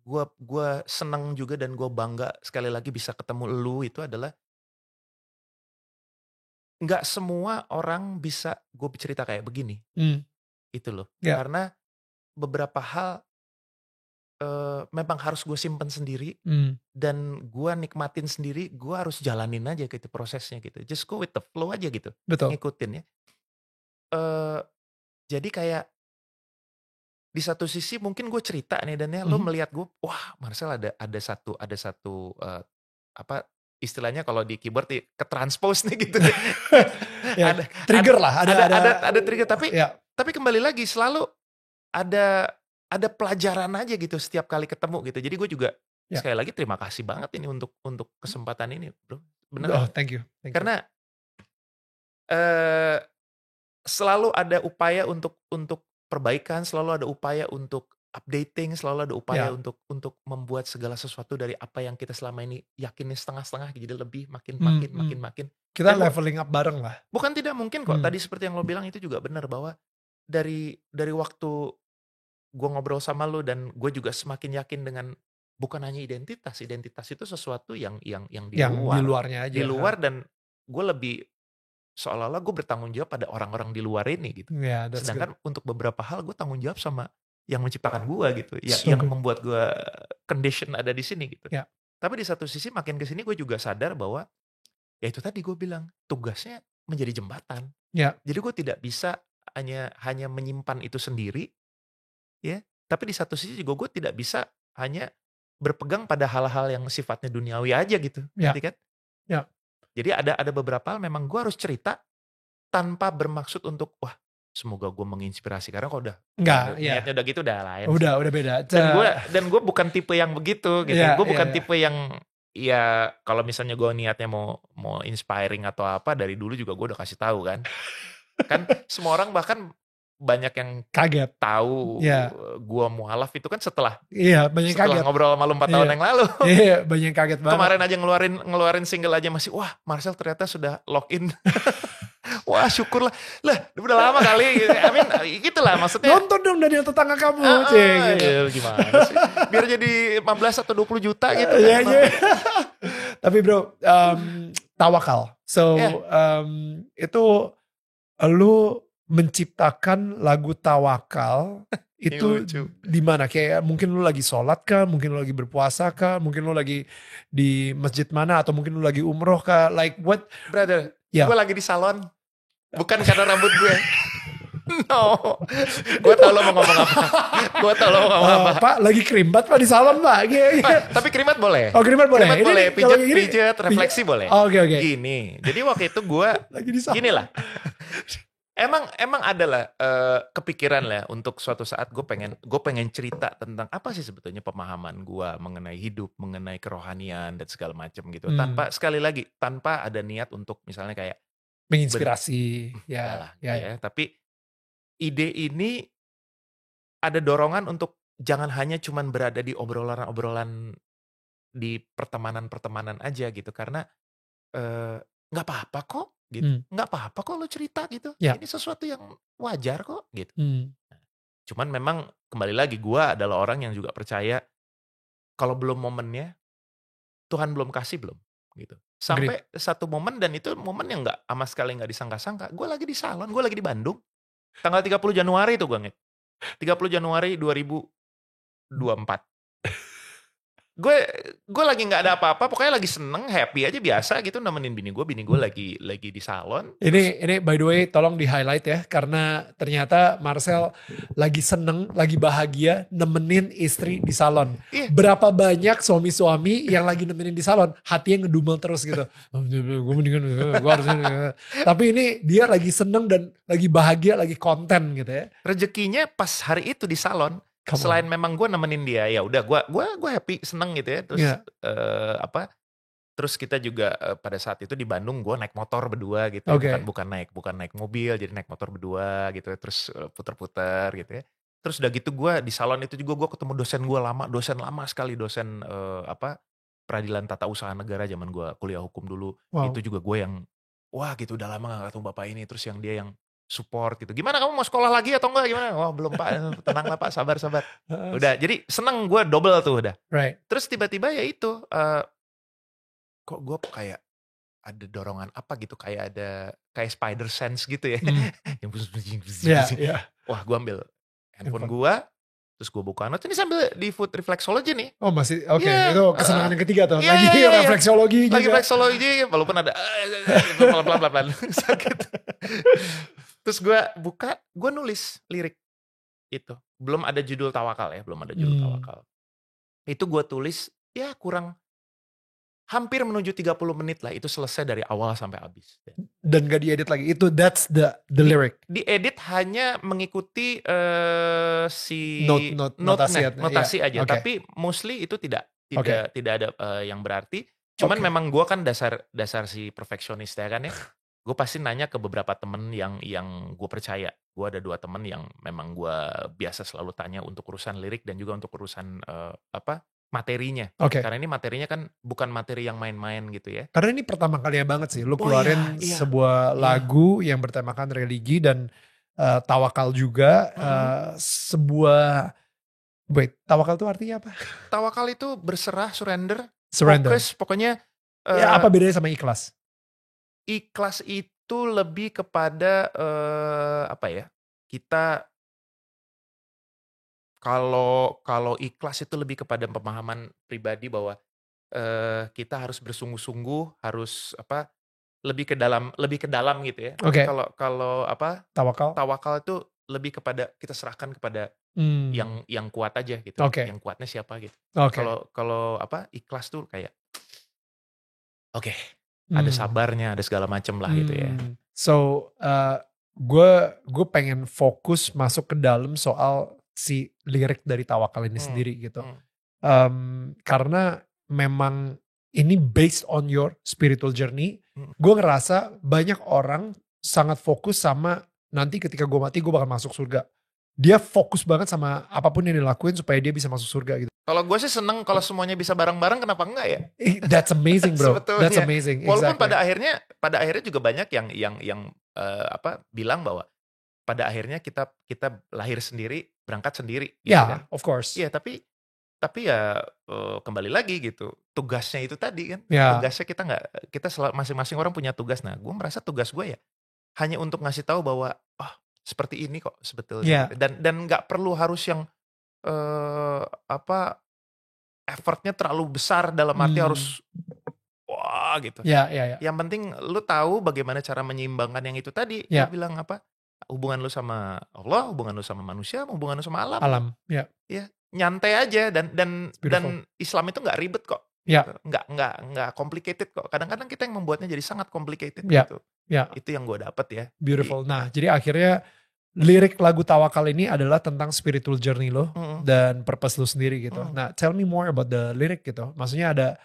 gua senang juga dan gue bangga sekali lagi bisa ketemu lu itu adalah nggak semua orang bisa gue cerita kayak begini. Itu loh.
Ya.
Karena beberapa hal memang harus gue simpen sendiri dan gue nikmatin sendiri, gue harus jalanin aja gitu prosesnya gitu. Just go with the flow aja gitu.
Betul.
Ngikutin ya. Jadi kayak di satu sisi mungkin gue cerita nih dan ya lo melihat gue, wah Marcel ada satu apa istilahnya kalau di keyboard ketranspose nih gitu.
Ya, trigger lah,
ada trigger
ya.
tapi kembali lagi selalu ada pelajaran aja gitu setiap kali ketemu gitu. Jadi gue juga sekali lagi terima kasih banget ini untuk kesempatan ini, bro. Bener.
Oh, thank you.
Karena selalu ada upaya untuk perbaikan, selalu ada upaya untuk updating, selalu ada upaya untuk membuat segala sesuatu dari apa yang kita selama ini yakini setengah-setengah jadi lebih makin.
Kita
Dan
leveling up bareng lah.
Bukan tidak mungkin kok. Tadi seperti yang lo bilang itu juga benar bahwa dari waktu gue ngobrol sama lo dan gue juga semakin yakin dengan bukan hanya identitas itu sesuatu yang di luar.
Di luarnya aja.
Di luar dan gue lebih seolah-olah gue bertanggung jawab pada orang-orang di luar ini gitu.
Yeah,
sedangkan untuk beberapa hal gue tanggung jawab sama yang menciptakan gue gitu, yang membuat gue condition ada di sini gitu.
Yeah.
Tapi di satu sisi makin kesini gue juga sadar bahwa ya itu tadi gue bilang tugasnya menjadi jembatan.
Yeah.
Jadi gue tidak bisa hanya menyimpan itu sendiri, ya. Tapi di satu sisi juga gue tidak bisa hanya berpegang pada hal-hal yang sifatnya duniawi aja gitu, ngerti kan?
Ya.
Jadi ada beberapa hal memang gue harus cerita tanpa bermaksud untuk wah semoga gue menginspirasi karena kok udah niatnya udah gitu udah lain.
Udah beda.
Dan gue bukan tipe yang begitu gitu. Gue bukan tipe yang ya kalau misalnya gue niatnya mau inspiring atau apa dari dulu juga gue udah kasih tahu kan. Kan semua orang bahkan banyak yang
kaget
tahu gue mualaf itu kan setelah
banyak
setelah
kaget.
Ngobrol sama lu 4 tahun yang lalu.
Iya, banyak kaget banget.
Kemarin aja ngeluarin single aja masih wah Marcel ternyata sudah login. Wah syukurlah. Lah udah lama kali. I mean gitulah maksudnya.
Nonton dong Daniel tetangga kamu.
Gimana sih? Biar jadi 15 atau 20 juta gitu.
Tapi bro, tawakal. So itu lu menciptakan lagu Tawakal itu di mana? Kayak mungkin lu lagi sholat kah, mungkin lu lagi berpuasa kah, mungkin lu lagi di masjid mana, atau mungkin lu lagi umroh kah? Like what?
Brother, gue lagi di salon. Bukan karena rambut gue. No. Gue tau lo mau ngomong apa.
Pak, lagi krimbat pak di salon pak.
Tapi krimbat boleh.
Oh krimbat boleh.
Krimbat boleh, pijat, refleksi boleh.
Oke.
Gini, jadi waktu itu gue, gini lah. Emang ada lah kepikiran lah untuk suatu saat gue pengen cerita tentang apa sih sebetulnya pemahaman gue mengenai hidup, mengenai kerohanian dan segala macam gitu. Tanpa sekali lagi tanpa ada niat untuk misalnya kayak
menginspirasi,
ya. Tapi ide ini ada dorongan untuk jangan hanya cuman berada di obrolan-obrolan di pertemanan-pertemanan aja gitu karena nggak apa-apa kok. Gitu. Nggak apa-apa kok lo cerita gitu. Ini sesuatu yang wajar kok gitu. Nah, cuman memang kembali lagi gue adalah orang yang juga percaya kalau belum momennya Tuhan belum kasih belum gitu. Sampai satu momen dan itu momen yang nggak sama sekali nggak disangka-sangka. Gue lagi di salon, gue lagi di Bandung. Tanggal 30 Januari itu gue 30 Januari 2024. Gue lagi nggak ada apa-apa, pokoknya lagi seneng, happy aja biasa gitu nemenin bini gue lagi di salon.
Ini by the way tolong di highlight ya, karena ternyata Marcel lagi seneng, lagi bahagia nemenin istri di salon. Berapa banyak suami-suami yang lagi nemenin di salon, hatinya ngedumel terus gitu. Gue harus. Tapi ini dia lagi seneng dan lagi bahagia, lagi konten gitu ya.
Rezekinya pas hari itu di salon. Selain memang gue nemenin dia, ya udah gue happy seneng gitu ya. Terus terus kita juga pada saat itu di Bandung gue naik motor berdua gitu, bukan naik mobil, jadi naik motor berdua gitu. Terus puter-puter gitu ya. Terus udah gitu gue di salon itu juga gue ketemu dosen gue dosen lama sekali, dosen peradilan tata usaha negara zaman gue kuliah hukum dulu. Itu juga gue yang wah gitu udah lama gak ketemu bapak ini. Terus yang dia yang support gitu. Gimana kamu mau sekolah lagi atau enggak gimana? Wah belum Pak, tenang lah Pak, sabar. Udah, jadi seneng gue double tuh udah.
Right.
Terus tiba-tiba ya itu, kok gue kayak ada dorongan apa gitu, kayak spider sense gitu ya.
Yeah.
Wah gue ambil handphone gue, terus gue buka notes, ini sambil di food reflexology nih.
Oh masih, oke.
Iya.
Itu kesenangan yang ketiga tuh.
Iya,
Lagi
iya.
refleksologi juga.
Lagi refleksologi, walaupun ada pelan-pelan sakit. Terus gue buka, gue nulis lirik itu. Belum ada judul tawakal ya, belum ada judul tawakal. Itu gue tulis, ya kurang hampir menuju 30 menit lah. Itu selesai dari awal sampai habis.
Dan gak diedit lagi. Itu that's the lyric.
Diedit hanya mengikuti si notasi aja.
Okay.
Tapi mostly itu tidak ada yang berarti. Cuman
Okay.
memang gue kan dasar si perfeksionis ya kan ya. Gue pasti nanya ke beberapa temen yang gue percaya. Gue ada 2 temen yang memang gue biasa selalu tanya untuk urusan lirik dan juga untuk urusan materinya.
Oke.
Karena ini materinya kan bukan materi yang main-main gitu ya.
Karena ini pertama kalinya banget sih. Lu keluarin
iya.
sebuah lagu yang bertemakan religi dan tawakal juga. Tawakal itu artinya apa?
Tawakal itu berserah, surrender. Fokus, pokoknya.
Ya, apa bedanya sama ikhlas?
Ikhlas itu lebih kepada kita kalau ikhlas itu lebih kepada pemahaman pribadi bahwa kita harus bersungguh-sungguh, harus lebih ke dalam gitu ya.
Oke.
Kalau tawakal itu lebih kepada kita serahkan kepada yang kuat aja gitu.
Oke.
Yang kuatnya siapa gitu.
Oke.
Kalau ikhlas tuh kayak ada sabarnya, ada segala macem lah gitu ya.
So, gue pengen fokus masuk ke dalam soal si lirik dari tawakal ini sendiri gitu. Karena memang ini based on your spiritual journey. Gue ngerasa banyak orang sangat fokus sama nanti ketika gue mati gue bakal masuk surga. Dia fokus banget sama apapun yang dilakuin supaya dia bisa masuk surga gitu.
Kalau gue sih seneng kalau semuanya bisa bareng-bareng, kenapa enggak ya?
That's amazing bro.
Sebetulnya.
That's amazing.
Walaupun
Exactly.
pada akhirnya juga banyak yang bilang bahwa pada akhirnya kita lahir sendiri, berangkat sendiri. Gitu
Yeah,
kan?
of course.
Iya, tapi ya kembali lagi gitu. Tugasnya itu tadi kan.
Yeah.
Tugasnya kita masing-masing orang punya tugas. Nah, gue merasa tugas gue ya hanya untuk ngasih tahu bahwa seperti ini kok sebetulnya.
Yeah.
Dan nggak perlu harus yang effortnya terlalu besar dalam arti harus wah gitu.
Yeah.
Yang penting lu tahu bagaimana cara menyeimbangkan yang itu tadi.
Yeah.
Lu bilang hubungan lu sama Allah, hubungan lu sama manusia, hubungan lu sama alam.
Ya.
Ya, nyantai aja dan Islam itu nggak ribet kok.
Ya.
Gitu. Nggak complicated kok. Kadang-kadang kita yang membuatnya jadi sangat complicated gitu.
Ya.
Itu yang gue dapet ya.
Beautiful. Nah, jadi akhirnya lirik lagu Tawakal ini adalah tentang spiritual journey lo dan purpose lo sendiri gitu. Nah, tell me more about the lyric gitu. Maksudnya ada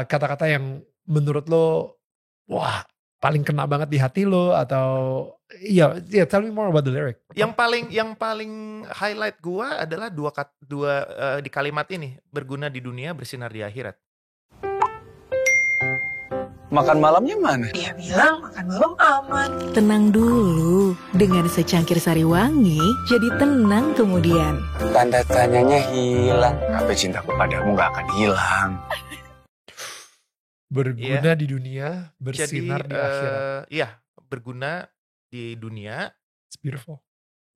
kata-kata yang menurut lo wah paling kena banget di hati lo atau tell me more about the lyric.
Yang paling highlight gua adalah dua di kalimat ini, berguna di dunia, bersinar di akhirat.
Makan malamnya mana?
Dia bilang makan malam aman. Tenang dulu, dengan secangkir sari wangi, jadi tenang kemudian.
Tanda tanyanya hilang. Tapi cintaku padamu gak akan hilang.
Berguna di dunia, bersinar di akhirat.
Iya, berguna di dunia.
It's beautiful.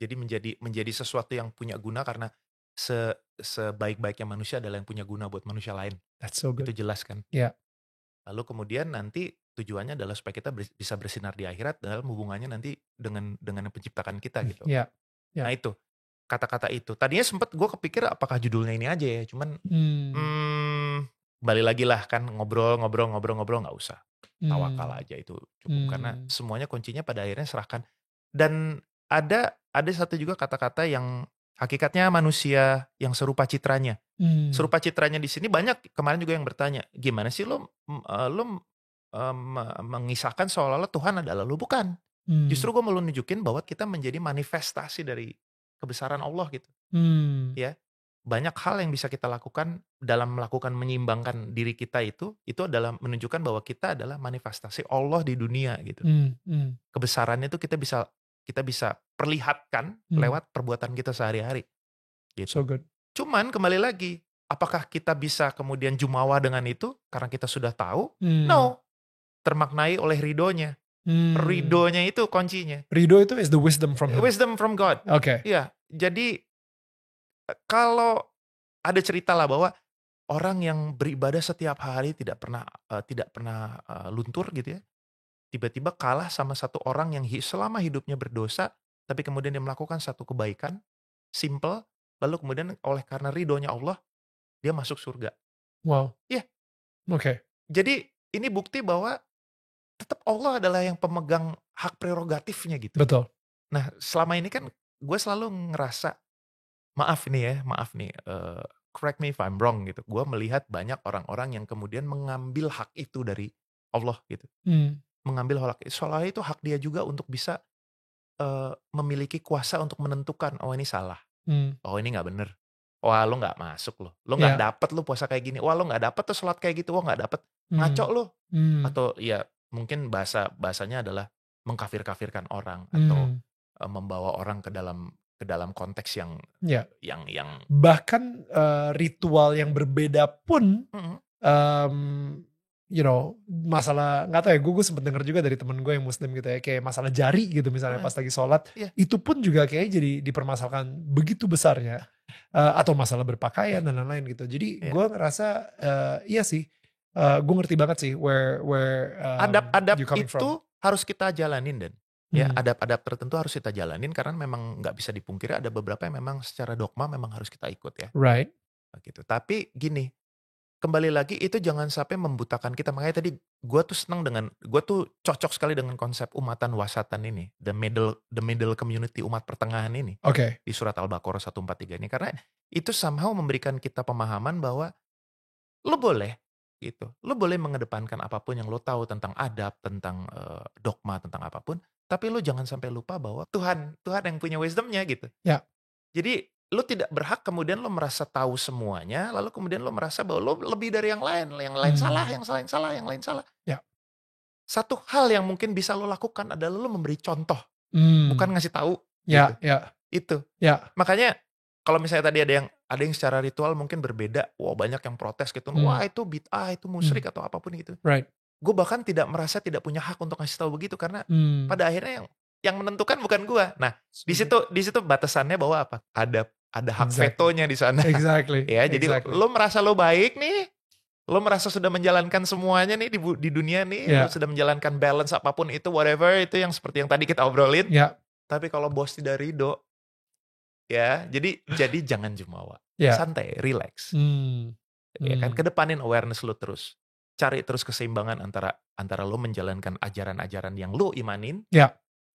Jadi menjadi sesuatu yang punya guna karena sebaik-baiknya manusia adalah yang punya guna buat manusia lain.
That's so good.
Itu jelas kan?
Iya.
Lalu kemudian nanti tujuannya adalah supaya kita bisa bersinar di akhirat dalam hubungannya nanti dengan yang penciptakan kita gitu.
Iya.
Nah itu kata-kata itu. Tadinya sempet gue kepikir apakah judulnya ini aja ya. Cuman balik lagi lah kan ngobrol nggak usah. Tawakal aja itu cukup karena semuanya kuncinya pada akhirnya serahkan. Dan ada satu juga kata-kata yang hakikatnya manusia yang serupa citranya. Serupa citranya di sini banyak kemarin juga yang bertanya, gimana sih lo mengisahkan seolah-olah Tuhan adalah lo? Bukan. Justru gue mau nunjukin bahwa kita menjadi manifestasi dari kebesaran Allah gitu. Ya, banyak hal yang bisa kita lakukan dalam melakukan menyeimbangkan diri kita itu adalah menunjukkan bahwa kita adalah manifestasi Allah di dunia gitu. Kebesarannya itu kita bisa kita bisa perlihatkan lewat perbuatan kita sehari-hari. Gitu.
So good.
Cuman kembali lagi, apakah kita bisa kemudian jumawa dengan itu karena kita sudah tahu? No, termaknai oleh ridhonya. Ridhonya itu kuncinya.
Ridho itu is the wisdom from him.
Wisdom from God.
Oke.
Iya, jadi kalau ada cerita lah bahwa orang yang beribadah setiap hari tidak pernah luntur gitu ya, tiba-tiba kalah sama satu orang yang selama hidupnya berdosa, tapi kemudian dia melakukan satu kebaikan, simple, lalu kemudian oleh karena ridhonya Allah, dia masuk surga.
Wow.
Iya.
Oke.
Jadi ini bukti bahwa tetap Allah adalah yang pemegang hak prerogatifnya gitu.
Betul.
Nah selama ini kan gue selalu ngerasa, maaf nih, correct me if I'm wrong gitu. Gue melihat banyak orang-orang yang kemudian mengambil hak itu dari Allah gitu. Mengambil hak itu, soalnya itu hak dia juga untuk bisa memiliki kuasa untuk menentukan, oh ini salah, oh ini nggak bener, wah lo nggak masuk lo nggak dapet lo puasa kayak gini, wah lo nggak dapet tuh sholat kayak gitu, wah nggak dapet, ngaco lo, atau ya mungkin bahasanya adalah mengkafir-kafirkan orang atau membawa orang ke dalam konteks yang
bahkan ritual yang berbeda pun masalah nggak tahu ya, gue sempet denger juga dari temen gue yang muslim gitu ya, kayak masalah jari gitu misalnya pas lagi sholat, itu pun juga kayaknya jadi dipermasalahkan begitu besarnya, atau masalah berpakaian dan lain-lain gitu. Jadi gue ngerasa iya sih, gue ngerti banget sih where
adab
you coming
itu
from.
harus kita jalanin, dan ya adab tertentu harus kita jalanin karena memang nggak bisa dipungkiri ada beberapa yang memang secara dogma memang harus kita ikut ya.
Right.
Gitu. Tapi gini, kembali lagi itu jangan sampai membutakan kita. Makanya tadi gue tuh cocok sekali dengan konsep umatan wasatan ini, the middle community, umat pertengahan ini.
Oke.
Di surat Al-Baqarah 143 ini, karena itu somehow memberikan kita pemahaman bahwa lo boleh gitu, lo boleh mengedepankan apapun yang lo tahu tentang adab, tentang dogma, tentang apapun, tapi lo jangan sampai lupa bahwa Tuhan yang punya wisdomnya gitu.
Ya.
Jadi lo tidak berhak kemudian lo merasa tahu semuanya, lalu kemudian lo merasa bahwa lo lebih dari yang lain salah, yang lain salah.
Ya.
Satu hal yang mungkin bisa lo lakukan adalah lo memberi contoh, bukan ngasih tahu.
Ya,
gitu.
ya.
Itu.
Ya.
Makanya kalau misalnya tadi ada yang secara ritual mungkin berbeda, banyak yang protes gitu, wah itu bid'ah, itu musyrik atau apapun gitu.
Right.
Gue bahkan tidak merasa tidak punya hak untuk ngasih tahu begitu karena pada akhirnya yang menentukan bukan gue. Nah, di situ batasannya bahwa apa? Ada hak vetonya di sana.
Exactly.
Ya, jadi lo merasa lo baik nih, lo merasa sudah menjalankan semuanya nih di dunia nih, lo sudah menjalankan balance apapun itu, whatever itu yang seperti yang tadi kita obrolin. Tapi kalau bos tidak ridho, ya, jadi jangan jumawa. Santai, relax. Ya kan, kedepanin awareness lo terus. Cari terus keseimbangan antara lo menjalankan ajaran-ajaran yang lo imanin,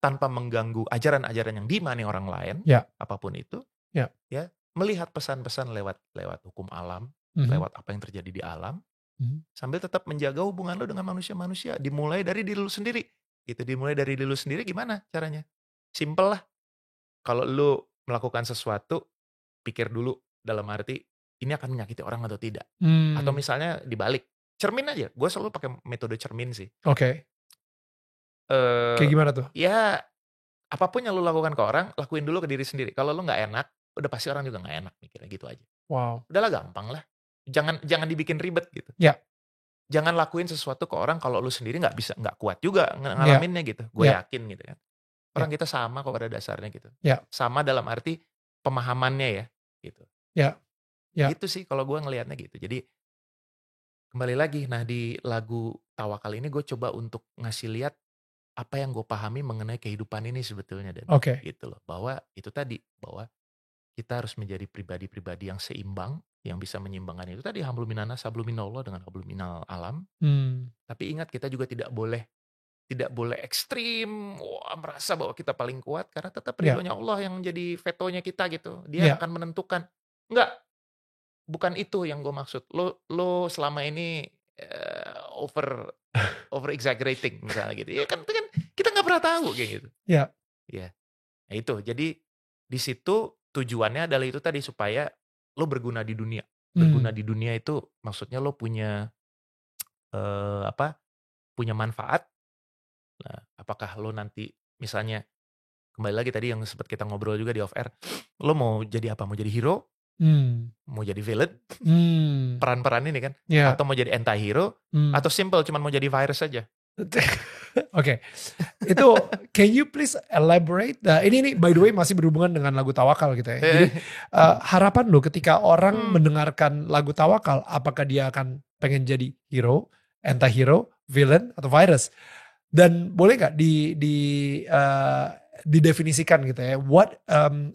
tanpa mengganggu ajaran-ajaran yang diimani orang lain, apapun itu. Ya, melihat pesan-pesan lewat hukum alam, lewat apa yang terjadi di alam, sambil tetap menjaga hubungan lo dengan manusia-manusia. Dimulai dari diri lo sendiri. Gitu, dimulai dari diri lo sendiri gimana caranya? Simple lah. Kalau lo melakukan sesuatu, pikir dulu dalam arti ini akan menyakiti orang atau tidak. Atau misalnya dibalik, cermin aja. Gue selalu pakai metode cermin sih.
Oke. Kayak gimana tuh?
Ya, apapun yang lo lakukan ke orang, lakuin dulu ke diri sendiri. Kalau lo nggak enak, udah pasti orang juga nggak enak mikirnya, gitu aja.
Wow.
Udahlah, gampang lah. Jangan dibikin ribet gitu.
Ya.
Jangan lakuin sesuatu ke orang kalau lo sendiri nggak kuat juga ngalaminnya gitu. Gue yakin gitu kan. Orang kita sama kok pada dasarnya gitu. Sama dalam arti pemahamannya ya gitu. Gitu sih kalau gue ngelihatnya gitu. Jadi kembali lagi, nah di lagu Tawakal ini gue coba untuk ngasih lihat apa yang gue pahami mengenai kehidupan ini sebetulnya, dan gitu loh, bahwa itu tadi, bahwa kita harus menjadi pribadi-pribadi yang seimbang, yang bisa menyeimbangkan itu tadi, hablum minanas, hablum minallah dengan hablum minal alam. Tapi ingat, kita juga tidak boleh ekstrim, merasa bahwa kita paling kuat, karena tetap ridhonya Allah yang jadi vetonya kita gitu. Dia akan menentukan. Enggak, bukan itu yang gue maksud. Lo selama ini over exaggerating misalnya gitu. Ya kan kita nggak pernah tahu kayak gitu. Ya. Nah itu. Jadi di situ tujuannya adalah itu tadi, supaya lo berguna di dunia. Berguna di dunia itu maksudnya lo punya punya manfaat. Nah, apakah lo nanti misalnya kembali lagi tadi yang sempat kita ngobrol juga di off air. Lo mau jadi apa? Mau jadi hero? Mau jadi villain? Peran-peran ini kan?
Ya.
Atau mau jadi anti-hero? Atau simple cuman mau jadi virus aja?
Oke, itu can you please elaborate? Ini by the way masih berhubungan dengan lagu Tawakal gitu ya. Jadi harapan lo ketika orang mendengarkan lagu Tawakal, apakah dia akan pengen jadi hero, anti-hero, villain, atau virus? Dan boleh nggak didefinisikan gitu ya?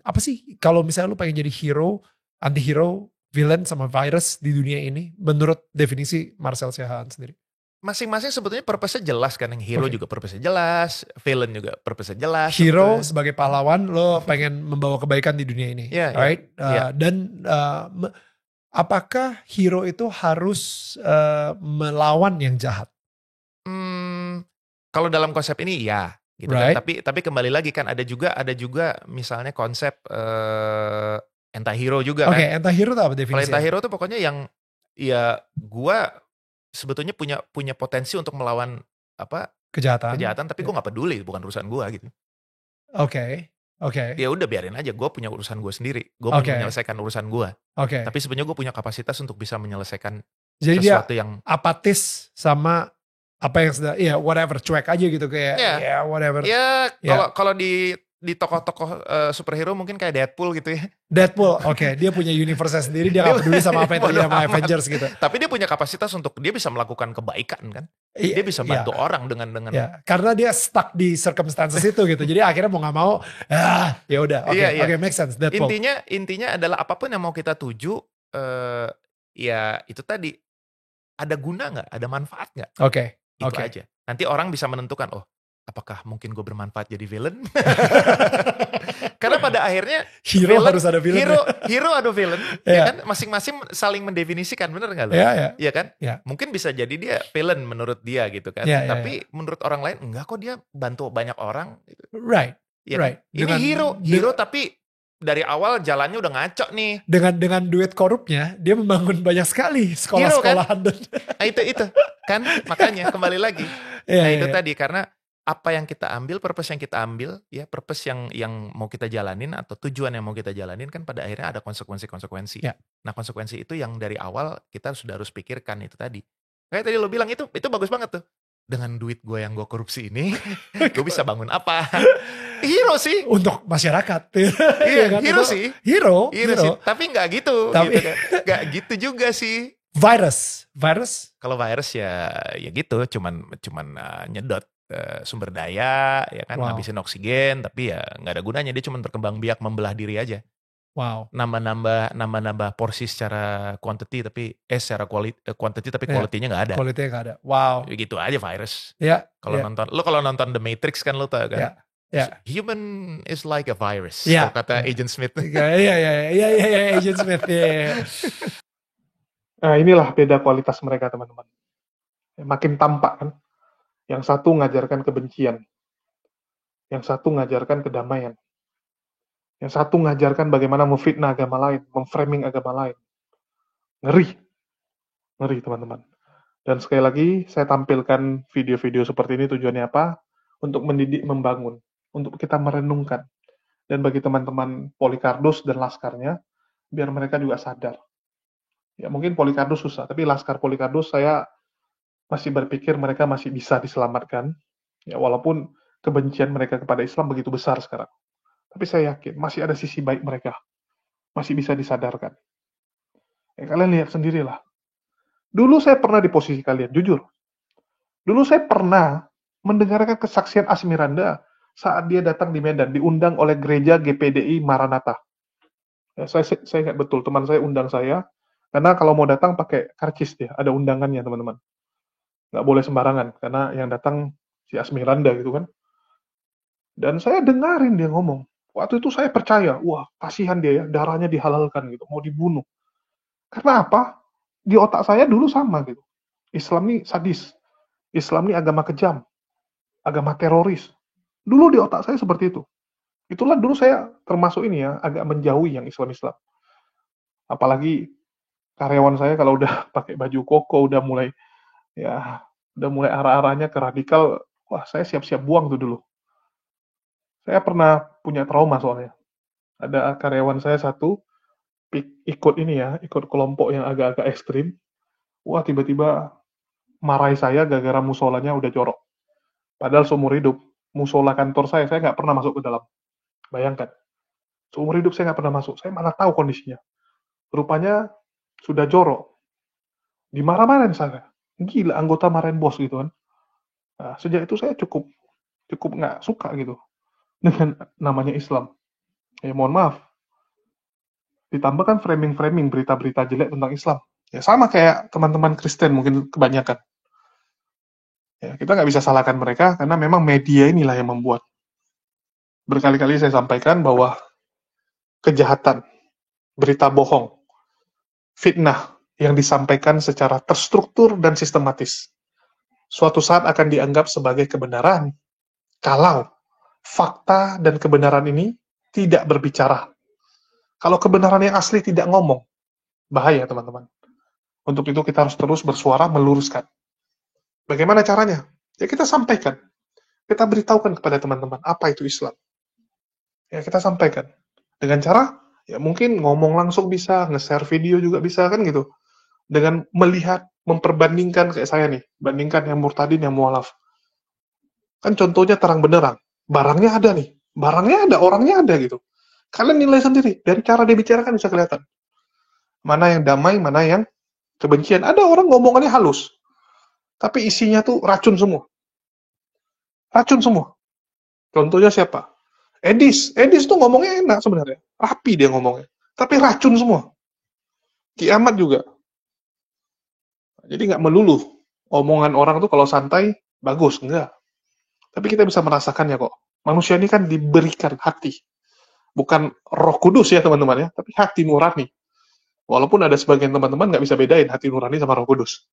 Apa sih kalau misalnya lo pengen jadi hero, anti-hero, villain sama virus di dunia ini menurut definisi Marcel Siahaan sendiri?
Masing-masing sebetulnya purpose-nya jelas kan. Yang hero juga purpose-nya jelas, villain juga purpose-nya jelas.
Hero sebetulnya. Sebagai pahlawan lo pengen membawa kebaikan di dunia ini, right? Dan apakah hero itu harus melawan yang jahat?
Kalau dalam konsep ini ya, gitu kan. Tapi kembali lagi kan ada juga misalnya konsep anti-hero juga kan.
Oke, anti-hero itu apa definisinya?
Kalau anti-hero itu pokoknya yang ya gua sebetulnya punya potensi untuk melawan kejahatan, tapi gue nggak peduli, bukan urusan gue gitu.
Oke.
Ya udah biarin aja, gue punya urusan gue sendiri, gue menyelesaikan urusan gue. Tapi sebenarnya gue punya kapasitas untuk bisa menyelesaikan sesuatu yang
apatis sama apa yang sedang, whatever, cuek aja gitu kayak, whatever.
Kalau di tokoh-tokoh superhero mungkin kayak Deadpool gitu ya.
Deadpool, dia punya universe sendiri, dia gak peduli sama apa yang terjadi sama Avengers gitu.
Tapi dia punya kapasitas untuk dia bisa melakukan kebaikan kan. Dia bisa bantu orang dengan
karena dia stuck di circumstances itu gitu. Jadi akhirnya mau gak mau, ya udah, oke, make sense. Deadpool.
Intinya adalah apapun yang mau kita tuju, ya itu tadi ada guna nggak, ada manfaat nggak? Itu aja. Nanti orang bisa menentukan, apakah mungkin gue bermanfaat jadi villain? Karena pada akhirnya
hero harus ada villain.
Hero ada villain, ya kan? Masing-masing saling mendefinisikan, bener nggak lo? Iya kan? Mungkin bisa jadi dia villain menurut dia gitu kan. Tapi menurut orang lain enggak kok, dia bantu banyak orang. Gitu.
Right.
Ini hero tapi dari awal jalannya udah ngaco nih.
Dengan duit korupnya dia membangun banyak sekali sekolah-sekolahan.
Kan? Itu kan makanya kembali lagi. Itu tadi karena apa yang kita ambil, purpose yang kita ambil, ya purpose yang mau kita jalanin atau tujuan yang mau kita jalanin kan pada akhirnya ada konsekuensi. Nah konsekuensi itu yang dari awal kita sudah harus pikirkan itu tadi. Kayak tadi lo bilang itu bagus banget tuh. Dengan duit gue yang gue korupsi ini, gue bisa bangun apa? Hero sih.
Untuk masyarakat.
Iya, hero sih.
Hero
sih. Tapi nggak gitu. Gitu kan. Nggak gitu juga sih.
Virus.
Kalau virus ya gitu, cuman nyedot sumber daya, ya kan, ngabisin oksigen, tapi ya nggak ada gunanya, dia cuma berkembang biak membelah diri aja.
Wow.
Nambah porsi secara quantity tapi secara quantity tapi quality-nya nggak ada.
Quality-nya nggak ada. Wow.
Gitu aja virus.
Kalau
nonton The Matrix kan lo tau kan. Human is like a virus. Kata Agent Smith.
Iya, Agent Smith.
Nah inilah beda kualitas mereka teman-teman. Makin tampak kan. Yang satu ngajarkan kebencian. Yang satu ngajarkan kedamaian. Yang satu ngajarkan bagaimana memfitnah agama lain, memframing agama lain. Ngeri teman-teman. Dan sekali lagi saya tampilkan video-video seperti ini tujuannya apa? Untuk mendidik, membangun. Untuk kita merenungkan. Dan bagi teman-teman Polycardos dan laskarnya, biar mereka juga sadar. Ya mungkin Polycardos susah, tapi laskar Polycardos saya masih berpikir mereka masih bisa diselamatkan, ya walaupun kebencian mereka kepada Islam begitu besar sekarang. Tapi saya yakin masih ada sisi baik mereka, masih bisa disadarkan. Ya, kalian lihat sendirilah. Dulu saya pernah di posisi kalian, jujur. Dulu saya pernah mendengarkan kesaksian Asmiranda saat dia datang di Medan, diundang oleh gereja GPDI Maranatha. Ya, saya ingat betul, teman saya undang saya, karena kalau mau datang pakai karcis dia, ada undangannya teman-teman. Nggak boleh sembarangan, karena yang datang si Asmiranda gitu kan. Dan saya dengarin dia ngomong. Waktu itu saya percaya, wah kasihan dia ya, darahnya dihalalkan gitu, mau dibunuh. Karena apa? Di otak saya dulu sama gitu. Islam ini sadis. Islam ini agama kejam. Agama teroris. Dulu di otak saya seperti itu. Itulah dulu saya termasuk ini ya, agak menjauhi yang Islam-Islam. Apalagi karyawan saya kalau udah pakai baju koko, udah mulai arah-arahnya ke radikal, wah saya siap-siap buang tuh dulu. Saya pernah punya trauma soalnya. Ada karyawan saya satu ikut kelompok yang agak-agak ekstrim. Wah, tiba-tiba marahi saya gara-gara musolanya udah jorok. Padahal seumur hidup musola kantor saya nggak pernah masuk ke dalam. Bayangkan, seumur hidup saya nggak pernah masuk. Saya malah tahu kondisinya. Rupanya sudah jorok. Dimarah-marahin saya. Gila, anggota marahin bos gitu kan. Nah, sejak itu saya cukup nggak suka gitu dengan namanya Islam. Ya mohon maaf. Ditambahkan framing-framing berita-berita jelek tentang Islam. Ya sama kayak teman-teman Kristen mungkin kebanyakan. Ya, kita nggak bisa salahkan mereka karena memang media inilah yang membuat. Berkali-kali saya sampaikan bahwa kejahatan, berita bohong, fitnah yang disampaikan secara terstruktur dan sistematis suatu saat akan dianggap sebagai kebenaran kalau fakta dan kebenaran ini tidak berbicara. Kalau kebenaran yang asli tidak ngomong, bahaya teman-teman. Untuk itu kita harus terus bersuara meluruskan. Bagaimana caranya? Ya kita sampaikan. Kita beritahukan kepada teman-teman apa itu Islam. Ya kita sampaikan. Dengan cara, ya mungkin ngomong langsung bisa, nge-share video juga bisa kan gitu. Dengan melihat, memperbandingkan kayak saya nih, bandingkan yang murtadin, yang mualaf. Kan contohnya terang benderang. Barangnya ada nih. Barangnya ada, orangnya ada gitu. Kalian nilai sendiri. Dari cara dia bicara kan bisa kelihatan. Mana yang damai, mana yang kebencian. Ada orang ngomongannya halus. Tapi isinya tuh racun semua. Racun semua. Contohnya siapa? Edis. Edis tuh ngomongnya enak sebenarnya. Rapi dia ngomongnya. Tapi racun semua. Kiamat juga. Jadi nggak melulu. Omongan orang tuh kalau santai, bagus. Enggak. Tapi kita bisa merasakannya kok. Manusia ini kan diberikan hati. Bukan Roh Kudus ya teman-teman ya. Tapi hati nurani. Walaupun ada sebagian teman-teman nggak bisa bedain hati nurani sama Roh Kudus.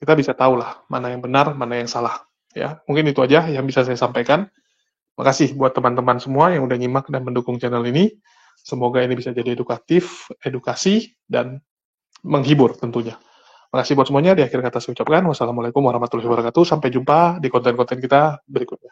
Kita bisa tahu lah mana yang benar, mana yang salah. Ya, mungkin itu aja yang bisa saya sampaikan. Makasih buat teman-teman semua yang udah nyimak dan mendukung channel ini. Semoga ini bisa jadi edukatif, edukasi, dan menghibur tentunya. Makasih buat semuanya. Di akhir kata saya ucapkan wassalamualaikum warahmatullahi wabarakatuh. Sampai jumpa di konten-konten kita berikutnya.